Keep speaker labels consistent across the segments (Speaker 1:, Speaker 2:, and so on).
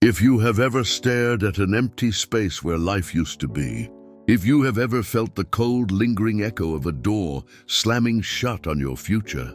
Speaker 1: If you have ever stared at an empty space where life used to be, if you have ever felt the cold, lingering echo of a door slamming shut on your future,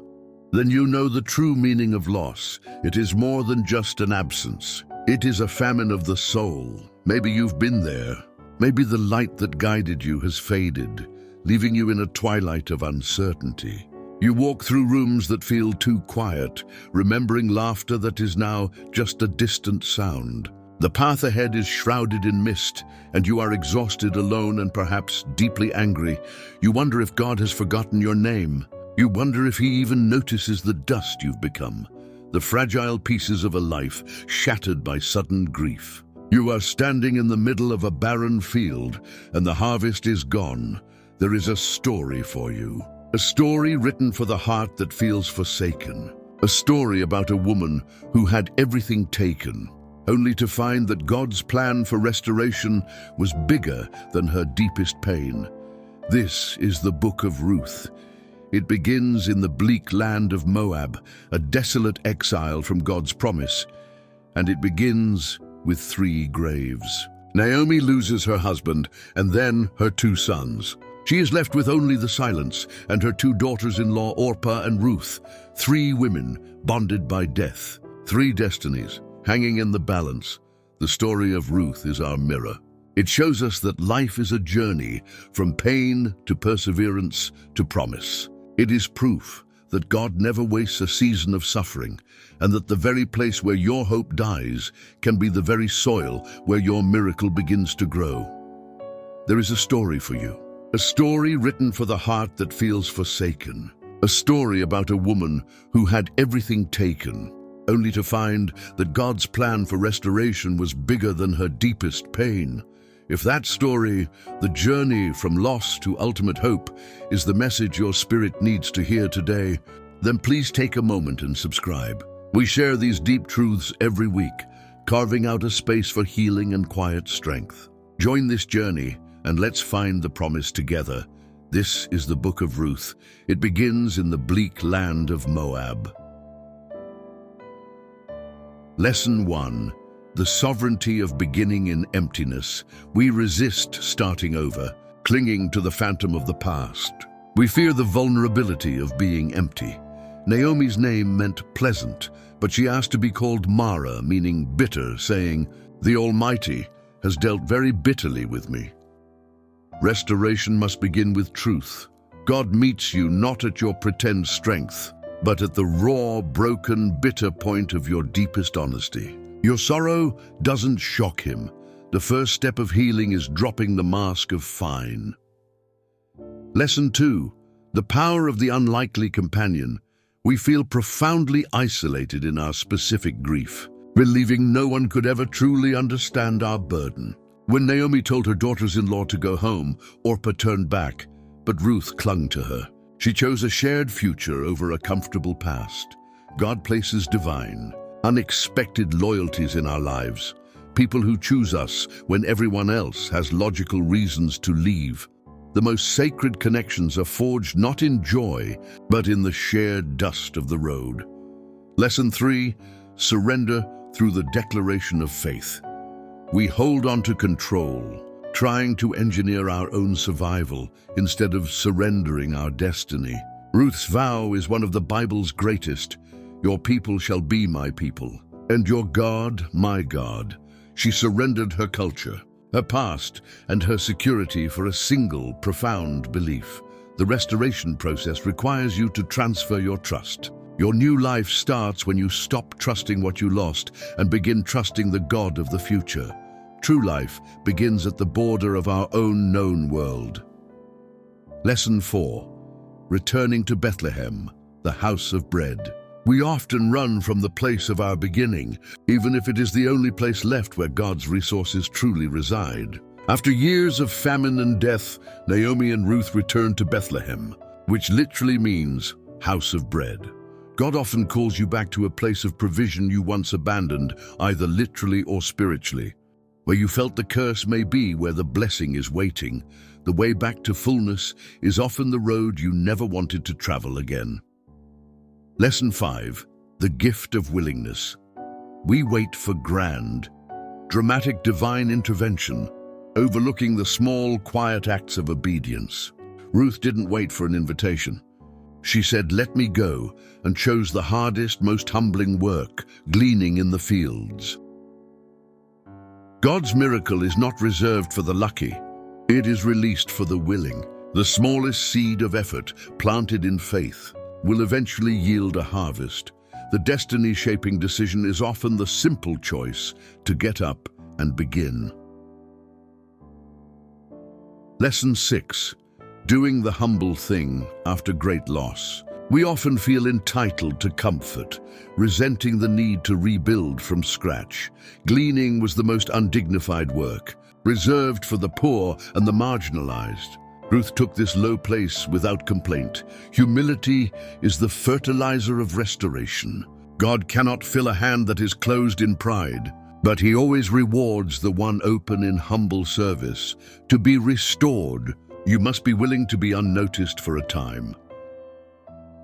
Speaker 1: then you know the true meaning of loss. It is more than just an absence. It is a famine of the soul. Maybe you've been there. Maybe the light that guided you has faded, leaving you in a twilight of uncertainty. You walk through rooms that feel too quiet, remembering laughter that is now just a distant sound. The path ahead is shrouded in mist, and you are exhausted, alone, and perhaps deeply angry. You wonder if God has forgotten your name. You wonder if He even notices the dust you've become, the fragile pieces of a life shattered by sudden grief. You are standing in the middle of a barren field, and the harvest is gone. There is a story for you. A story written for the heart that feels forsaken. A story about a woman who had everything taken, only to find that God's plan for restoration was bigger than her deepest pain. This is the Book of Ruth. It begins in the bleak land of Moab, a desolate exile from God's promise, and it begins with 3 graves. Naomi loses her husband and then her 2 sons. She is left with only the silence and her 2 daughters-in-law, Orpah and Ruth, 3 women bonded by death, 3 destinies hanging in the balance. The story of Ruth is our mirror. It shows us that life is a journey from pain to perseverance to promise. It is proof that God never wastes a season of suffering, and that the very place where your hope dies can be the very soil where your miracle begins to grow. There is a story for you. A story written for the heart that feels forsaken. A story about a woman who had everything taken, only to find that God's plan for restoration was bigger than her deepest pain. If that story, the journey from loss to ultimate hope, is the message your spirit needs to hear today, then please take a moment and subscribe. We share these deep truths every week, carving out a space for healing and quiet strength. Join this journey and let's find the promise together. This is the Book of Ruth. It begins in the bleak land of Moab. Lesson 1. The sovereignty of beginning in emptiness. We resist starting over, clinging to the phantom of the past. We fear the vulnerability of being empty. Naomi's name meant pleasant, but she asked to be called Mara, meaning bitter, saying, "The Almighty has dealt very bitterly with me." Restoration must begin with truth. God meets you not at your pretend strength, but at the raw, broken, bitter point of your deepest honesty. Your sorrow doesn't shock Him. The first step of healing is dropping the mask of fine. Lesson 2. The power of the unlikely companion. We feel profoundly isolated in our specific grief, believing no one could ever truly understand our burden. When Naomi told her daughters-in-law to go home, Orpah turned back, but Ruth clung to her. She chose a shared future over a comfortable past. God places divine, unexpected loyalties in our lives, people who choose us when everyone else has logical reasons to leave. The most sacred connections are forged not in joy, but in the shared dust of the road. Lesson 3. Surrender through the declaration of faith. We hold on to control, trying to engineer our own survival instead of surrendering our destiny. Ruth's vow is one of the Bible's greatest. Your people shall be my people, and your God, my God. She surrendered her culture, her past, and her security for a single, profound belief. The restoration process requires you to transfer your trust. Your new life starts when you stop trusting what you lost and begin trusting the God of the future. True life begins at the border of our own known world. Lesson 4. Returning to Bethlehem, the house of bread. We often run from the place of our beginning, even if it is the only place left where God's resources truly reside. After years of famine and death, Naomi and Ruth returned to Bethlehem, which literally means house of bread. God often calls you back to a place of provision you once abandoned, either literally or spiritually. Where you felt the curse may be where the blessing is waiting. The way back to fullness is often the road you never wanted to travel again. Lesson 5. The gift of willingness. We wait for grand, dramatic divine intervention, overlooking the small, quiet acts of obedience. Ruth didn't wait for an invitation. She said, "Let me go," and chose the hardest, most humbling work, gleaning in the fields. God's miracle is not reserved for the lucky. It is released for the willing. The smallest seed of effort, planted in faith, will eventually yield a harvest. The destiny-shaping decision is often the simple choice to get up and begin. Lesson 6. Doing the humble thing after great loss. We often feel entitled to comfort, resenting the need to rebuild from scratch. Gleaning was the most undignified work, reserved for the poor and the marginalized. Ruth took this low place without complaint. Humility is the fertilizer of restoration. God cannot fill a hand that is closed in pride, but he always rewards the one open in humble service. To be restored, you must be willing to be unnoticed for a time.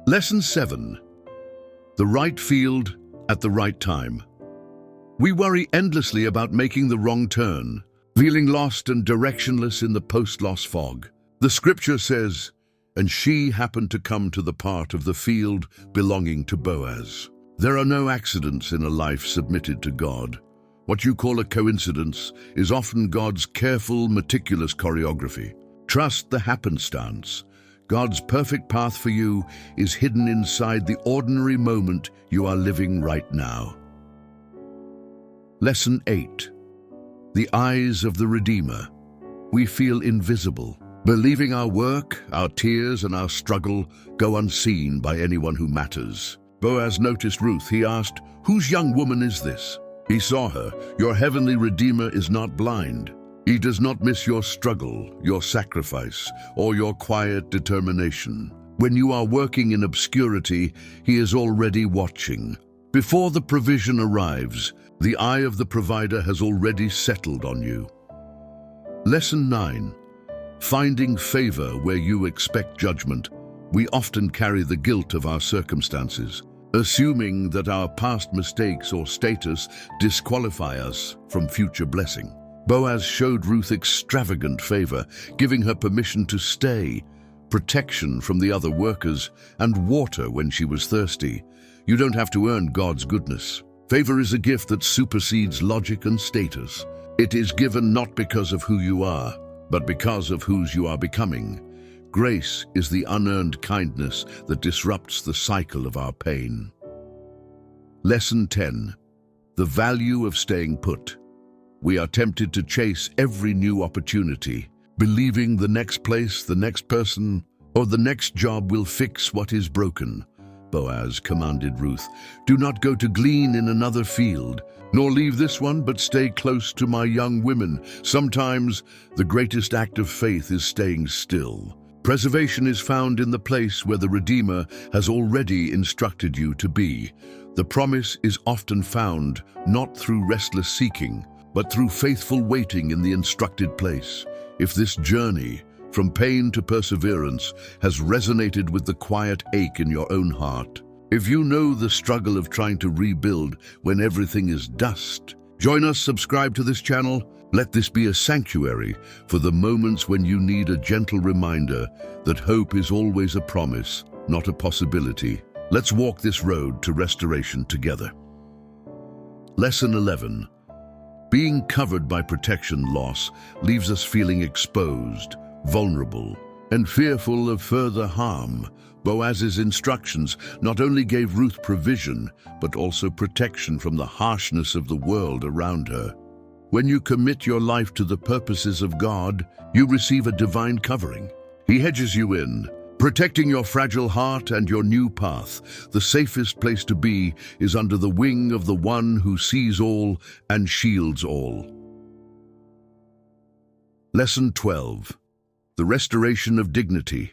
Speaker 1: Lesson 7. The right field at the right time. We worry endlessly about making the wrong turn, feeling lost and directionless in the post-loss fog. The scripture says, "And she happened to come to the part of the field belonging to Boaz." There are no accidents in a life submitted to God. What you call a coincidence is often God's careful, meticulous choreography. Trust the happenstance. God's perfect path for you is hidden inside the ordinary moment you are living right now. Lesson 8. The eyes of the Redeemer. We feel invisible, believing our work, our tears, and our struggle go unseen by anyone who matters. Boaz noticed Ruth. He asked, "Whose young woman is this?" He saw her. Your heavenly Redeemer is not blind. He does not miss your struggle, your sacrifice, or your quiet determination. When you are working in obscurity, he is already watching. Before the provision arrives, the eye of the provider has already settled on you. Lesson 9. Finding favor where you expect judgment. We often carry the guilt of our circumstances, assuming that our past mistakes or status disqualify us from future blessing. Boaz showed Ruth extravagant favor, giving her permission to stay, protection from the other workers, and water when she was thirsty. You don't have to earn God's goodness. Favor is a gift that supersedes logic and status. It is given not because of who you are, but because of whose you are becoming. Grace is the unearned kindness that disrupts the cycle of our pain. Lesson 10. The value of staying put. We are tempted to chase every new opportunity, believing the next place, the next person, or the next job will fix what is broken. Boaz commanded Ruth, "Do not go to glean in another field, nor leave this one, but stay close to my young women." Sometimes the greatest act of faith is staying still. Preservation is found in the place where the Redeemer has already instructed you to be. The promise is often found not through restless seeking, but through faithful waiting in the instructed place. If this journey, from pain to perseverance, has resonated with the quiet ache in your own heart, if you know the struggle of trying to rebuild when everything is dust, join us, subscribe to this channel. Let this be a sanctuary for the moments when you need a gentle reminder that hope is always a promise, not a possibility. Let's walk this road to restoration together. Lesson 11. Being covered by protection loss leaves us feeling exposed, vulnerable, and fearful of further harm. Boaz's instructions not only gave Ruth provision, but also protection from the harshness of the world around her. When you commit your life to the purposes of God, you receive a divine covering. He hedges you in, protecting your fragile heart and your new path. The safest place to be is under the wing of the one who sees all and shields all. Lesson 12. The restoration of dignity.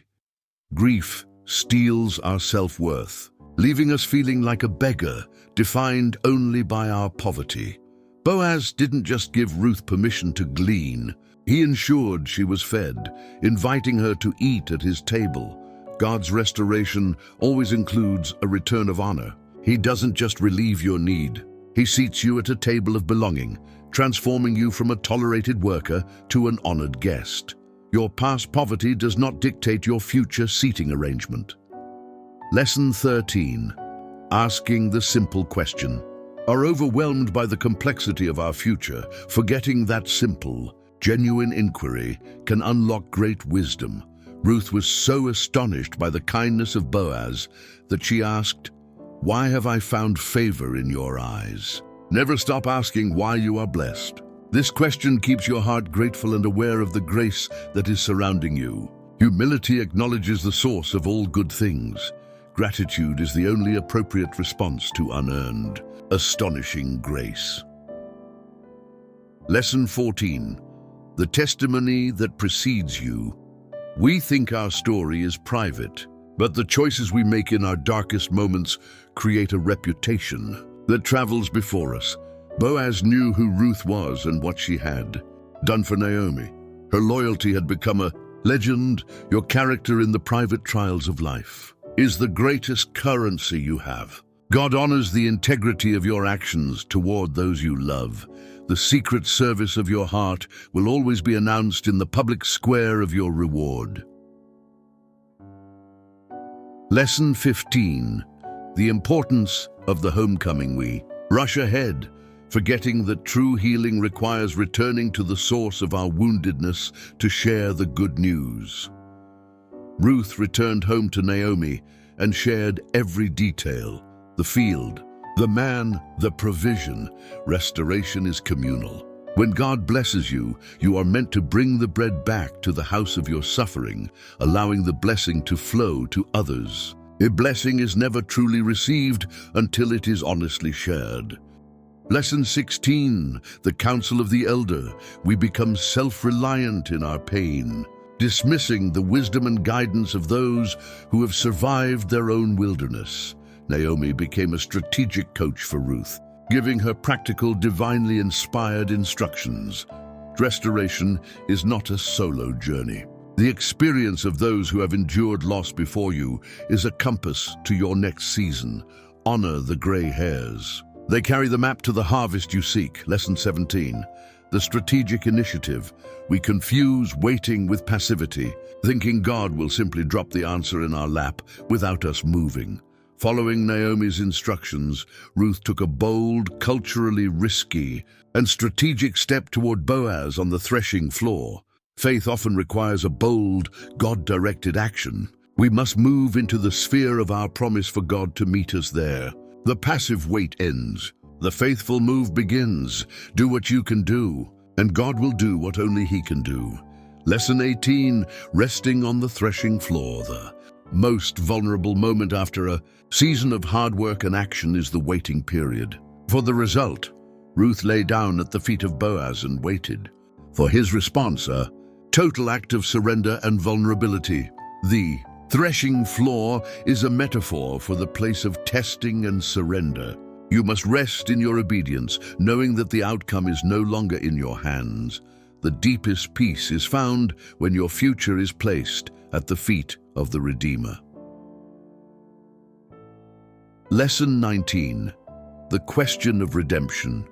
Speaker 1: Grief steals our self-worth, leaving us feeling like a beggar, defined only by our poverty. Boaz didn't just give Ruth permission to glean. He ensured she was fed, inviting her to eat at his table. God's restoration always includes a return of honor. He doesn't just relieve your need. He seats you at a table of belonging, transforming you from a tolerated worker to an honored guest. Your past poverty does not dictate your future seating arrangement. Lesson 13. Asking the simple question. Are overwhelmed by the complexity of our future, forgetting that simple, genuine inquiry can unlock great wisdom. Ruth was so astonished by the kindness of Boaz that she asked, "Why have I found favor in your eyes?" Never stop asking why you are blessed. This question keeps your heart grateful and aware of the grace that is surrounding you. Humility acknowledges the source of all good things. Gratitude is the only appropriate response to unearned, astonishing grace. Lesson 14. The testimony that precedes you. We think our story is private, but the choices we make in our darkest moments create a reputation that travels before us. Boaz knew who Ruth was and what she had done for Naomi. Her loyalty had become a legend. Your character in the private trials of life is the greatest currency you have. God honors the integrity of your actions toward those you love. The secret service of your heart will always be announced in the public square of your reward. Lesson 15. The importance of the homecoming. We rush ahead, forgetting that true healing requires returning to the source of our woundedness to share the good news. Ruth returned home to Naomi and shared every detail: the field, the man, the provision. Restoration is communal. When God blesses you, you are meant to bring the bread back to the house of your suffering, allowing the blessing to flow to others. A blessing is never truly received until it is honestly shared. Lesson 16. The counsel of the elder. We become self-reliant in our pain, dismissing the wisdom and guidance of those who have survived their own wilderness. Naomi became a strategic coach for Ruth, giving her practical, divinely inspired instructions. Restoration is not a solo journey. The experience of those who have endured loss before you is a compass to your next season. Honor the gray hairs. They carry the map to the harvest you seek. Lesson 17. The strategic initiative. We confuse waiting with passivity, thinking God will simply drop the answer in our lap without us moving. Following Naomi's instructions, Ruth took a bold, culturally risky, and strategic step toward Boaz on the threshing floor. Faith often requires a bold, God-directed action. We must move into the sphere of our promise for God to meet us there. The passive wait ends. The faithful move begins. Do what you can do, and God will do what only He can do. Lesson 18. Resting on the threshing floor. The most vulnerable moment after a season of hard work and action is the waiting period. For the result, Ruth lay down at the feet of Boaz and waited. For his response, a total act of surrender and vulnerability. The threshing floor is a metaphor for the place of testing and surrender. You must rest in your obedience, knowing that the outcome is no longer in your hands. The deepest peace is found when your future is placed at the feet of the Redeemer. Lesson 19. The question of redemption.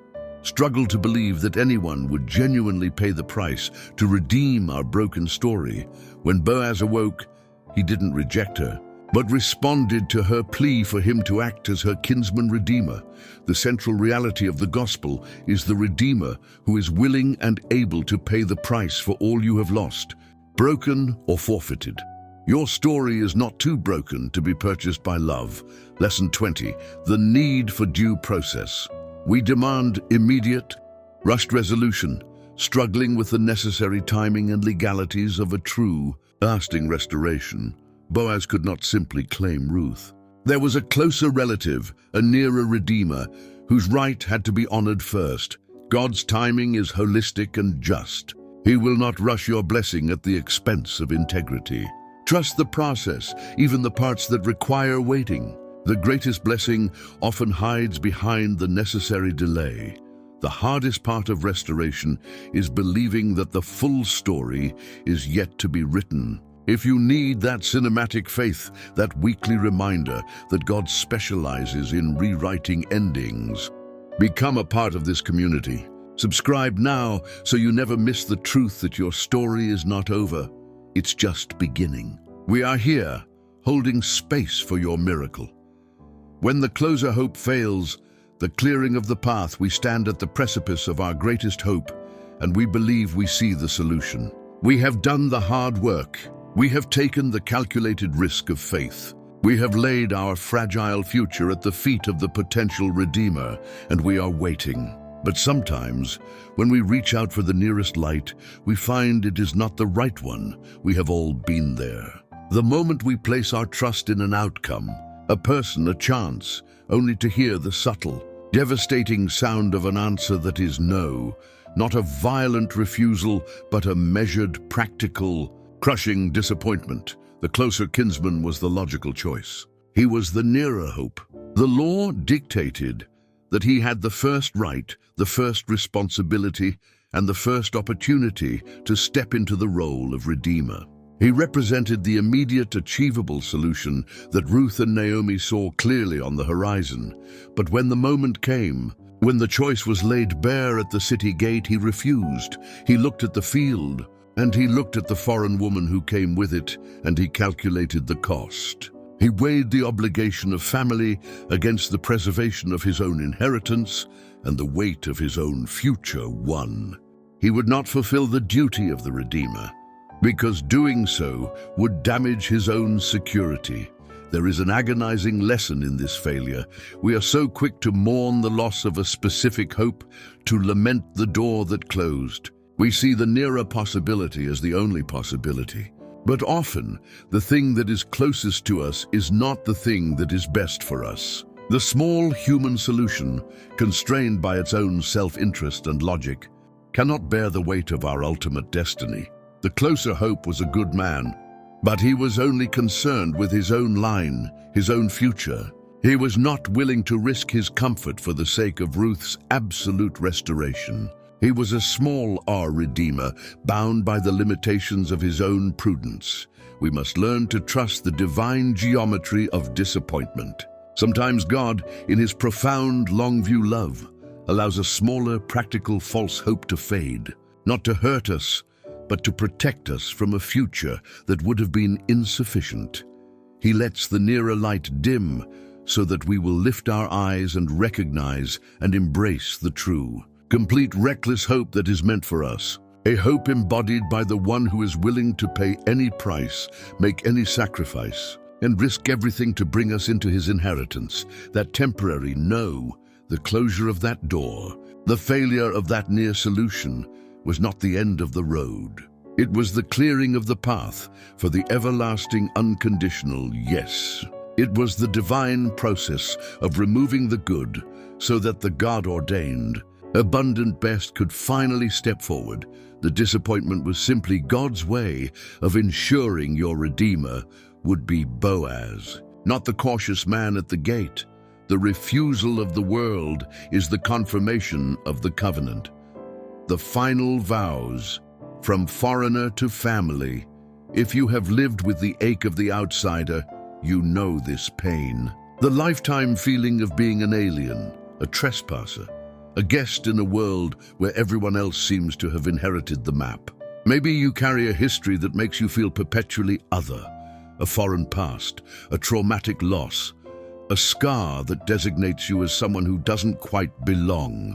Speaker 1: Struggle to believe that anyone would genuinely pay the price to redeem our broken story. When Boaz awoke, he didn't reject her, but responded to her plea for him to act as her kinsman-redeemer. The central reality of the gospel is the Redeemer who is willing and able to pay the price for all you have lost, broken or forfeited. Your story is not too broken to be purchased by love. Lesson 20. The need for due process. We demand immediate, rushed resolution, struggling with the necessary timing and legalities of a true, lasting restoration. Boaz could not simply claim Ruth. There was a closer relative, a nearer redeemer, whose right had to be honored first. God's timing is holistic and just. He will not rush your blessing at the expense of integrity. Trust the process, even the parts that require waiting. The greatest blessing often hides behind the necessary delay. The hardest part of restoration is believing that the full story is yet to be written. If you need that cinematic faith, that weekly reminder that God specializes in rewriting endings, become a part of this community. Subscribe now so you never miss the truth that your story is not over. It's just beginning. We are here, holding space for your miracle. When the closer hope fails, the clearing of the path, we stand at the precipice of our greatest hope, and we believe we see the solution. We have done the hard work. We have taken the calculated risk of faith. We have laid our fragile future at the feet of the potential Redeemer, and we are waiting. But sometimes, when we reach out for the nearest light, we find it is not the right one. We have all been there. The moment we place our trust in an outcome, a person, a chance, only to hear the subtle, devastating sound of an answer that is no, not a violent refusal, but a measured, practical, crushing disappointment. The closer kinsman was the logical choice. He was the nearer hope. The law dictated that he had the first right, the first responsibility, and the first opportunity to step into the role of Redeemer. He represented the immediate, achievable solution that Ruth and Naomi saw clearly on the horizon. But when the moment came, when the choice was laid bare at the city gate, he refused. He looked at the field, and he looked at the foreign woman who came with it, and he calculated the cost. He weighed the obligation of family against the preservation of his own inheritance and the weight of his own future won. He would not fulfill the duty of the Redeemer, because doing so would damage his own security. There is an agonizing lesson in this failure. We are so quick to mourn the loss of a specific hope, to lament the door that closed. We see the nearer possibility as the only possibility. But often, the thing that is closest to us is not the thing that is best for us. The small human solution, constrained by its own self-interest and logic, cannot bear the weight of our ultimate destiny. The closer hope was a good man, but he was only concerned with his own line, his own future. He was not willing to risk his comfort for the sake of Ruth's absolute restoration. He was a small R Redeemer, bound by the limitations of his own prudence. We must learn to trust the divine geometry of disappointment. Sometimes God, in his profound, long-view love, allows a smaller, practical, false hope to fade, not to hurt us, but to protect us from a future that would have been insufficient. He lets the nearer light dim so that we will lift our eyes and recognize and embrace the true, complete, reckless hope that is meant for us. A hope embodied by the one who is willing to pay any price, make any sacrifice, and risk everything to bring us into his inheritance. That temporary no, the closure of that door, the failure of that near solution, was not the end of the road. It was the clearing of the path for the everlasting, unconditional yes. It was the divine process of removing the good so that the God-ordained, abundant best could finally step forward. The disappointment was simply God's way of ensuring your Redeemer would be Boaz, not the cautious man at the gate. The refusal of the world is the confirmation of the covenant. The final vows, from foreigner to family. If you have lived with the ache of the outsider, you know this pain. The lifetime feeling of being an alien, a trespasser, a guest in a world where everyone else seems to have inherited the map. Maybe you carry a history that makes you feel perpetually other, a foreign past, a traumatic loss, a scar that designates you as someone who doesn't quite belong.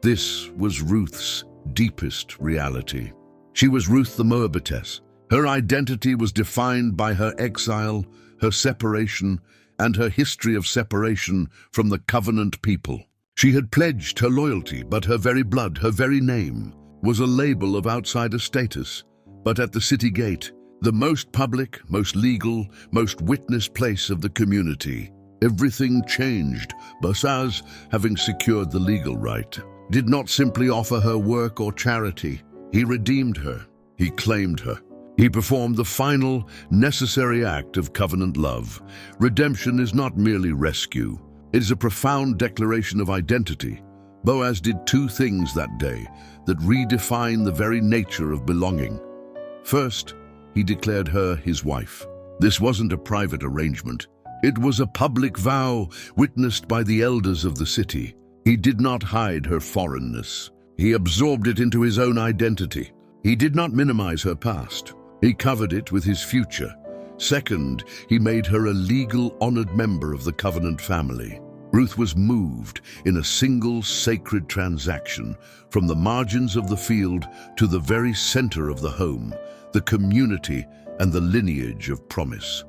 Speaker 1: This was Ruth's deepest reality. She was Ruth the Moabitess. Her identity was defined by her exile, her separation, and her history of separation from the covenant people. She had pledged her loyalty, but her very blood, her very name, was a label of outsider status. But at the city gate, the most public, most legal, most witnessed place of the community, everything changed. Boaz, having secured the legal right, did not simply offer her work or charity. He redeemed her. He claimed her. He performed the final, necessary act of covenant love. Redemption is not merely rescue. It is a profound declaration of identity. Boaz did two things that day that redefine the very nature of belonging. First, he declared her his wife. This wasn't a private arrangement. It was a public vow witnessed by the elders of the city. He did not hide her foreignness. He absorbed it into his own identity. He did not minimize her past. He covered it with his future. Second, he made her a legal, honored member of the covenant family. Ruth was moved in a single sacred transaction from the margins of the field to the very center of the home, the community and the lineage of promise.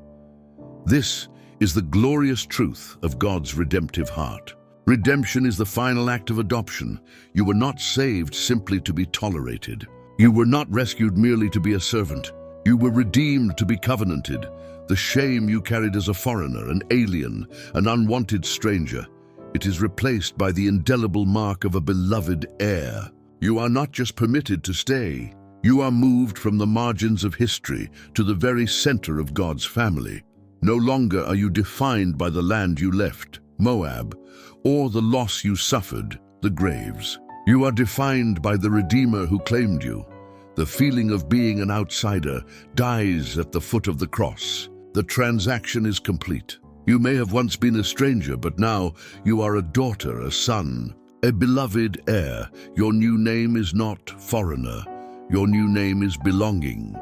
Speaker 1: This is the glorious truth of God's redemptive heart. Redemption is the final act of adoption. You were not saved simply to be tolerated. You were not rescued merely to be a servant. You were redeemed to be covenanted. The shame you carried as a foreigner, an alien, an unwanted stranger, it is replaced by the indelible mark of a beloved heir. You are not just permitted to stay. You are moved from the margins of history to the very center of God's family. No longer are you defined by the land you left, Moab, or the loss you suffered, the graves. You are defined by the Redeemer who claimed you. The feeling of being an outsider dies at the foot of the cross. The transaction is complete. You may have once been a stranger, but now you are a daughter, a son, a beloved heir. Your new name is not foreigner. Your new name is belonging.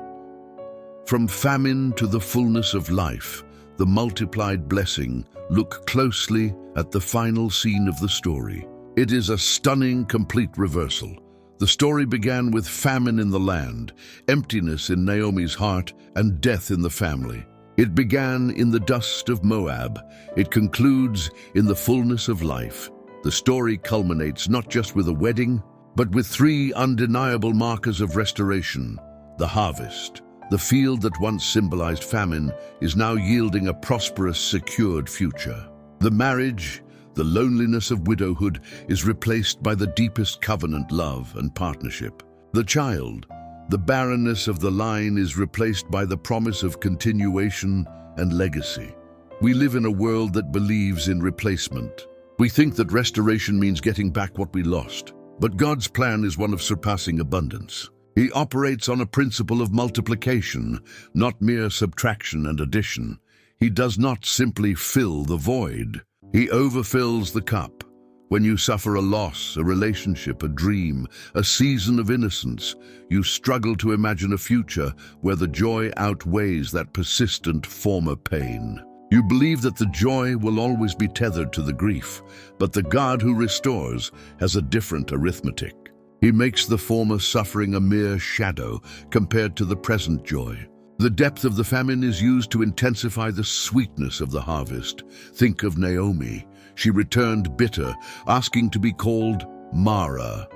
Speaker 1: From famine to the fullness of life, the multiplied blessing, look closely at the final scene of the story. It is a stunning, complete reversal. The story began with famine in the land, emptiness in Naomi's heart, and death in the family. It began in the dust of Moab. It concludes in the fullness of life. The story culminates not just with a wedding, but with three undeniable markers of restoration. The harvest. The field that once symbolized famine is now yielding a prosperous, secured future. The marriage, the loneliness of widowhood, is replaced by the deepest covenant love and partnership. The child, the barrenness of the line, is replaced by the promise of continuation and legacy. We live in a world that believes in replacement. We think that restoration means getting back what we lost. But God's plan is one of surpassing abundance. He operates on a principle of multiplication, not mere subtraction and addition. He does not simply fill the void. He overfills the cup. When you suffer a loss, a relationship, a dream, a season of innocence, you struggle to imagine a future where the joy outweighs that persistent former pain. You believe that the joy will always be tethered to the grief, but the God who restores has a different arithmetic. He makes the former suffering a mere shadow compared to the present joy. The depth of the famine is used to intensify the sweetness of the harvest. Think of Naomi. She returned bitter, asking to be called Mara.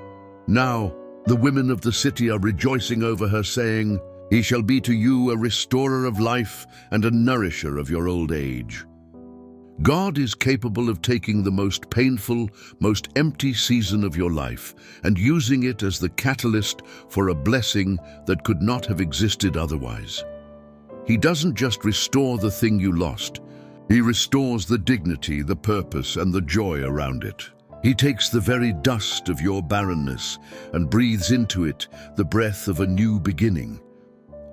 Speaker 1: Now, the women of the city are rejoicing over her, saying, "He shall be to you a restorer of life and a nourisher of your old age." God is capable of taking the most painful, most empty season of your life and using it as the catalyst for a blessing that could not have existed otherwise. He doesn't just restore the thing you lost. He restores the dignity, the purpose, and the joy around it. He takes the very dust of your barrenness and breathes into it the breath of a new beginning.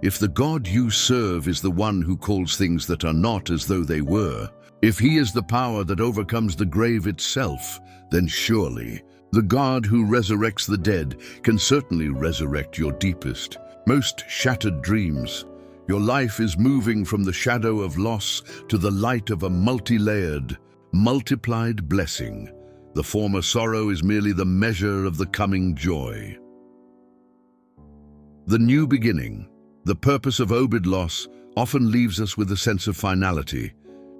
Speaker 1: If the God you serve is the one who calls things that are not as though they were, if he is the power that overcomes the grave itself, then surely the God who resurrects the dead can certainly resurrect your deepest, most shattered dreams. Your life is moving from the shadow of loss to the light of a multi-layered, multiplied blessing. The former sorrow is merely the measure of the coming joy. The new beginning, the purpose of Obed loss, often leaves us with a sense of finality,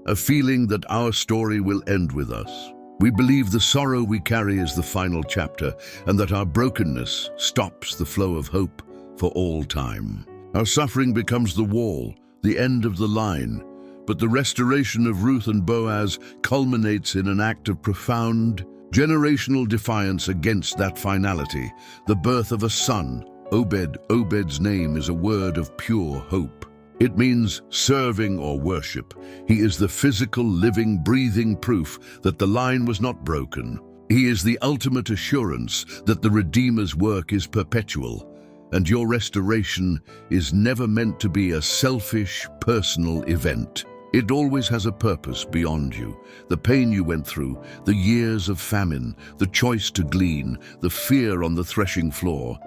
Speaker 1: a feeling that our story will end with us. We believe the sorrow we carry is the final chapter and that our brokenness stops the flow of hope for all time. Our suffering becomes the wall, the end of the line, but the restoration of Ruth and Boaz culminates in an act of profound, generational defiance against that finality, the birth of a son, Obed. Obed's name is a word of pure hope. It means serving or worship. He is the physical, living, breathing proof that the line was not broken. He is the ultimate assurance that the Redeemer's work is perpetual, and your restoration is never meant to be a selfish, personal event. It always has a purpose beyond you. The pain you went through, the years of famine, the choice to glean, the fear on the threshing floor.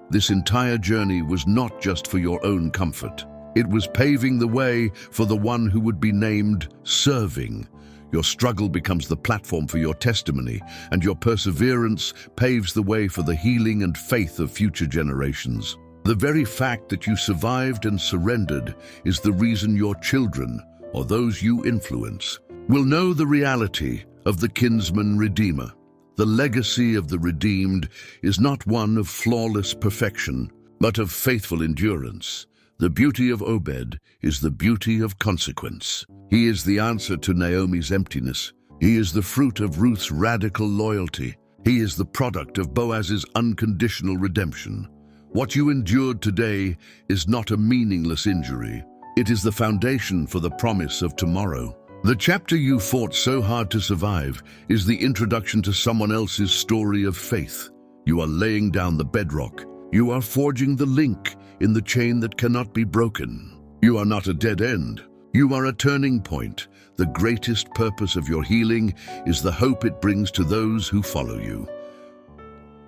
Speaker 1: This entire journey was not just for your own comfort. It was paving the way for the one who would be named serving. Your struggle becomes the platform for your testimony, and your perseverance paves the way for the healing and faith of future generations. The very fact that you survived and surrendered is the reason your children, or those you influence, will know the reality of the Kinsman-Redeemer. The legacy of the redeemed is not one of flawless perfection, but of faithful endurance. The beauty of Obed is the beauty of consequence. He is the answer to Naomi's emptiness. He is the fruit of Ruth's radical loyalty. He is the product of Boaz's unconditional redemption. What you endured today is not a meaningless injury. It is the foundation for the promise of tomorrow. The chapter you fought so hard to survive is the introduction to someone else's story of faith. You are laying down the bedrock. You are forging the link in the chain that cannot be broken. You are not a dead end. You are a turning point. The greatest purpose of your healing is the hope it brings to those who follow you.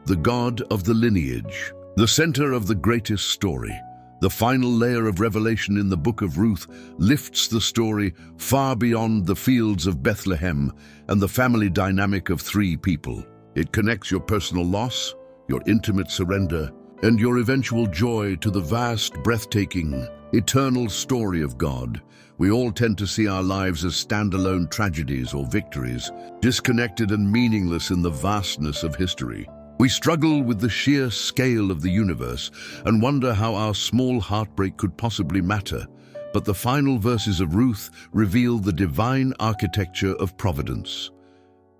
Speaker 1: The God of the lineage, the center of the greatest story. The final layer of revelation in the Book of Ruth lifts the story far beyond the fields of Bethlehem and the family dynamic of three people. It connects your personal loss, your intimate surrender, and your eventual joy to the vast, breathtaking, eternal story of God. We all tend to see our lives as standalone tragedies or victories, disconnected and meaningless in the vastness of history. We struggle with the sheer scale of the universe and wonder how our small heartbreak could possibly matter. But the final verses of Ruth reveal the divine architecture of providence.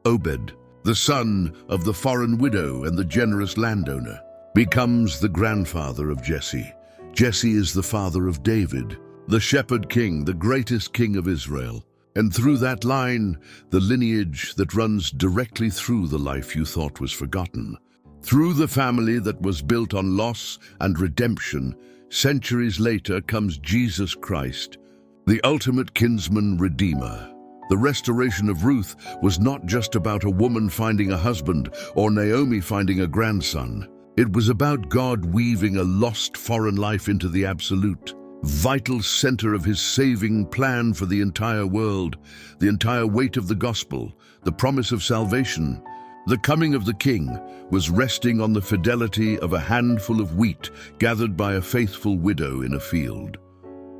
Speaker 1: Obed, the son of the foreign widow and the generous landowner, becomes the grandfather of Jesse. Jesse is the father of David, the shepherd king, the greatest king of Israel. And through that line, the lineage that runs directly through the life you thought was forgotten. Through the family that was built on loss and redemption, centuries later comes Jesus Christ, the ultimate kinsman-redeemer. The restoration of Ruth was not just about a woman finding a husband or Naomi finding a grandson. It was about God weaving a lost foreign life into the absolute, vital center of his saving plan for the entire world, the entire weight of the gospel, the promise of salvation. The coming of the king was resting on the fidelity of a handful of wheat gathered by a faithful widow in a field.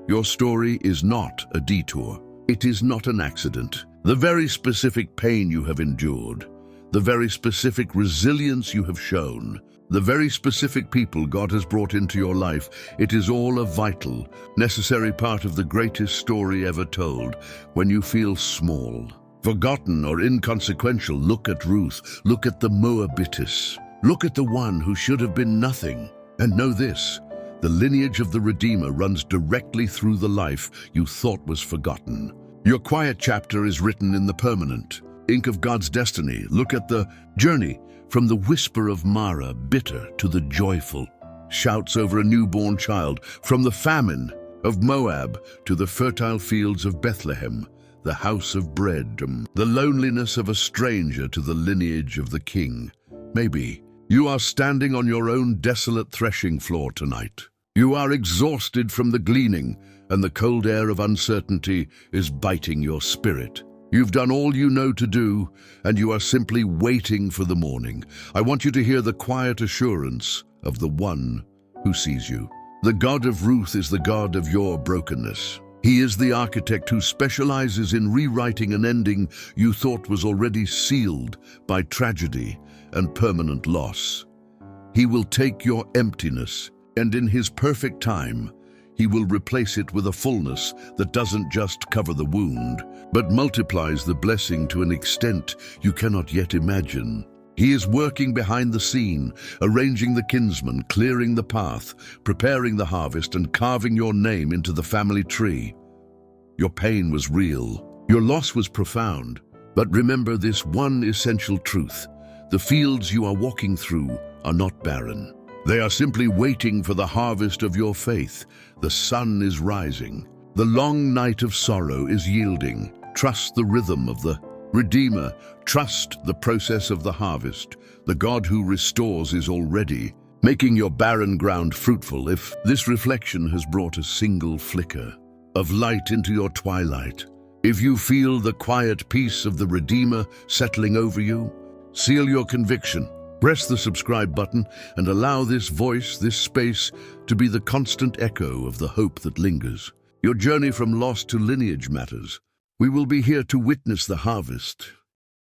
Speaker 1: Your story is not a detour. It is not an accident. The very specific pain you have endured, the very specific resilience you have shown, the very specific people God has brought into your life, it is all a vital, necessary part of the greatest story ever told. When you feel small, forgotten or inconsequential, look at Ruth, look at the Moabitess, look at the one who should have been nothing. And know this, the lineage of the Redeemer runs directly through the life you thought was forgotten. Your quiet chapter is written in the permanent ink of God's destiny. Look at the journey from the whisper of Mara, bitter, to the joyful shouts over a newborn child, from the famine of Moab to the fertile fields of Bethlehem, the house of bread, the loneliness of a stranger to the lineage of the king. Maybe you are standing on your own desolate threshing floor tonight. You are exhausted from the gleaning, and the cold air of uncertainty is biting your spirit. You've done all you know to do, and you are simply waiting for the morning. I want you to hear the quiet assurance of the one who sees you. The God of Ruth is the God of your brokenness. He is the architect who specializes in rewriting an ending you thought was already sealed by tragedy and permanent loss. He will take your emptiness, and in his perfect time, he will replace it with a fullness that doesn't just cover the wound, but multiplies the blessing to an extent you cannot yet imagine. He is working behind the scene, arranging the kinsmen, clearing the path, preparing the harvest, and carving your name into the family tree. Your pain was real. Your loss was profound. But remember this one essential truth. The fields you are walking through are not barren. They are simply waiting for the harvest of your faith. The sun is rising. The long night of sorrow is yielding. Trust the rhythm of the Redeemer. Trust the process of the harvest. The God who restores is already making your barren ground fruitful. If this reflection has brought a single flicker of light into your twilight, if you feel the quiet peace of the Redeemer settling over you, seal your conviction. Press the subscribe button and allow this voice, this space, to be the constant echo of the hope that lingers. Your journey from loss to lineage matters. We will be here to witness the harvest,